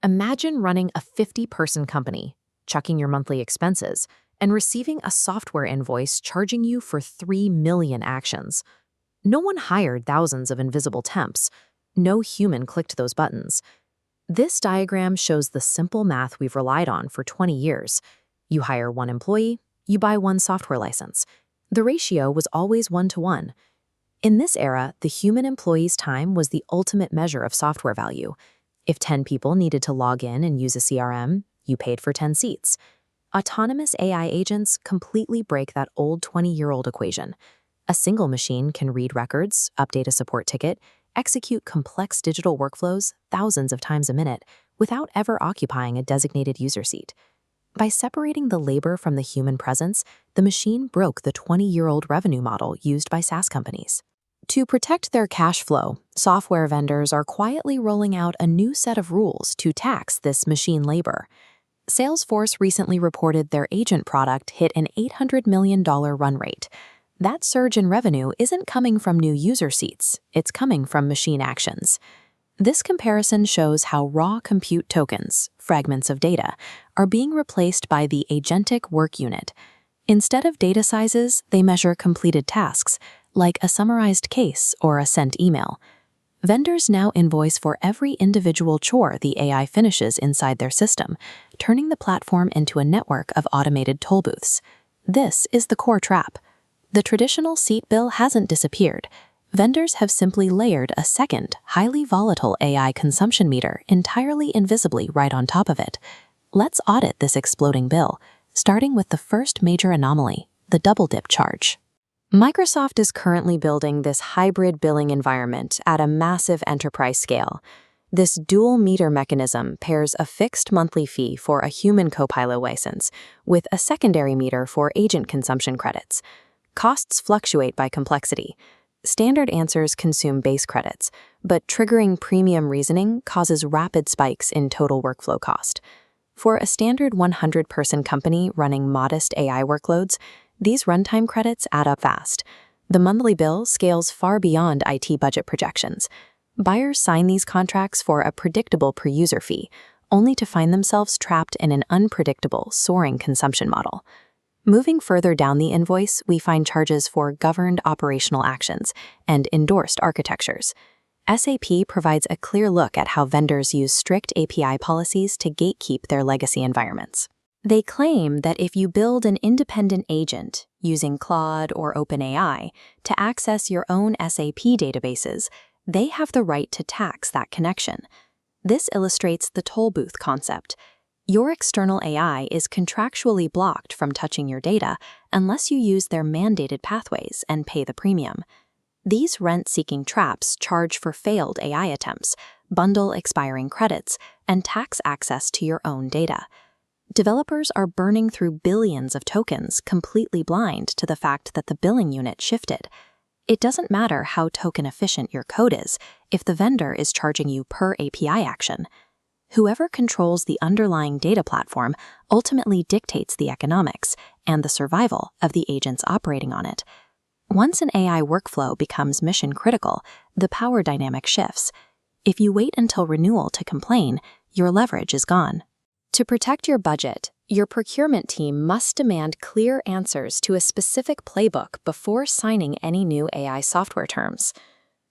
Imagine running a 50-person company, checking your monthly expenses, and receiving a software invoice charging you for 3 million actions. No one hired thousands of invisible temps. No human clicked those buttons. This diagram shows the simple math we've relied on for 20 years. You hire one employee, you buy one software license. The ratio was always 1-to-1. In this era, the human employee's time was the ultimate measure of software value. If 10 people needed to log in and use a CRM, you paid for 10 seats. Autonomous AI agents completely break that old 20-year-old equation. A single machine can read records, update a support ticket, execute complex digital workflows thousands of times a minute without ever occupying a designated user seat. By separating the labor from the human presence, the machine broke the 20-year-old revenue model used by SaaS companies. To protect their cash flow, software vendors are quietly rolling out a new set of rules to tax this machine labor. Salesforce recently reported their agent product hit an $800 million run rate. That surge in revenue isn't coming from new user seats, it's coming from machine actions. This comparison shows how raw compute tokens, fragments of data, are being replaced by the agentic work unit. Instead of data sizes, they measure completed tasks, like a summarized case or a sent email. Vendors now invoice for every individual chore the AI finishes inside their system, turning the platform into a network of automated toll booths. This is the core trap. The traditional seat bill hasn't disappeared. Vendors have simply layered a second, highly volatile AI consumption meter entirely invisibly right on top of it. Let's audit this exploding bill, starting with the first major anomaly, the double-dip charge. Microsoft is currently building this hybrid billing environment at a massive enterprise scale. This dual meter mechanism pairs a fixed monthly fee for a human Copilot license with a secondary meter for agent consumption credits. Costs fluctuate by complexity. Standard answers consume base credits, but triggering premium reasoning causes rapid spikes in total workflow cost. For a standard 100-person company running modest AI workloads, these runtime credits add up fast. The monthly bill scales far beyond IT budget projections. Buyers sign these contracts for a predictable per-user fee, only to find themselves trapped in an unpredictable, soaring consumption model. Moving further down the invoice, we find charges for governed operational actions and endorsed architectures. SAP provides a clear look at how vendors use strict API policies to gatekeep their legacy environments. They claim that if you build an independent agent using Claude or OpenAI to access your own SAP databases, they have the right to tax that connection. This illustrates the toll booth concept. Your external AI is contractually blocked from touching your data unless you use their mandated pathways and pay the premium. These rent-seeking traps charge for failed AI attempts, bundle expiring credits, and tax access to your own data. Developers are burning through billions of tokens completely blind to the fact that the billing unit shifted. It doesn't matter how token-efficient your code is if the vendor is charging you per API action. Whoever controls the underlying data platform ultimately dictates the economics and the survival of the agents operating on it. Once an AI workflow becomes mission-critical, the power dynamic shifts. If you wait until renewal to complain, your leverage is gone. To protect your budget, your procurement team must demand clear answers to a specific playbook before signing any new AI software terms.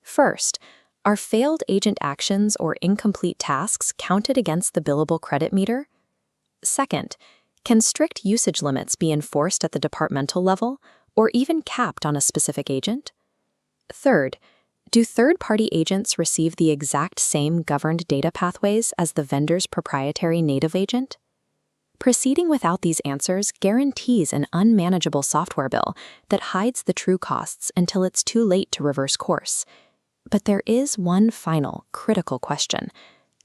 First, are failed agent actions or incomplete tasks counted against the billable credit meter? Second, can strict usage limits be enforced at the departmental level or even capped on a specific agent? Third, do third-party agents receive the exact same governed data pathways as the vendor's proprietary native agent? Proceeding without these answers guarantees an unmanageable software bill that hides the true costs until it's too late to reverse course. But there is one final, critical question,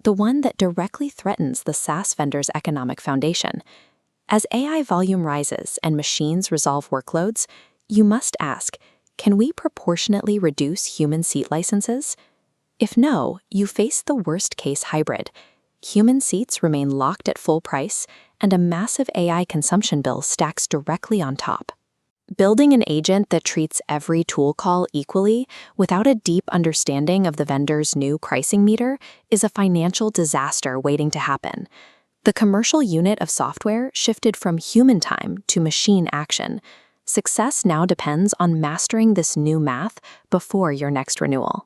the one that directly threatens the SaaS vendor's economic foundation. As AI volume rises and machines resolve workloads, you must ask, can we proportionately reduce human seat licenses? If no, you face the worst-case hybrid. Human seats remain locked at full price, and a massive AI consumption bill stacks directly on top. Building an agent that treats every tool call equally without a deep understanding of the vendor's new pricing meter is a financial disaster waiting to happen. The commercial unit of software shifted from human time to machine action. Success now depends on mastering this new math before your next renewal.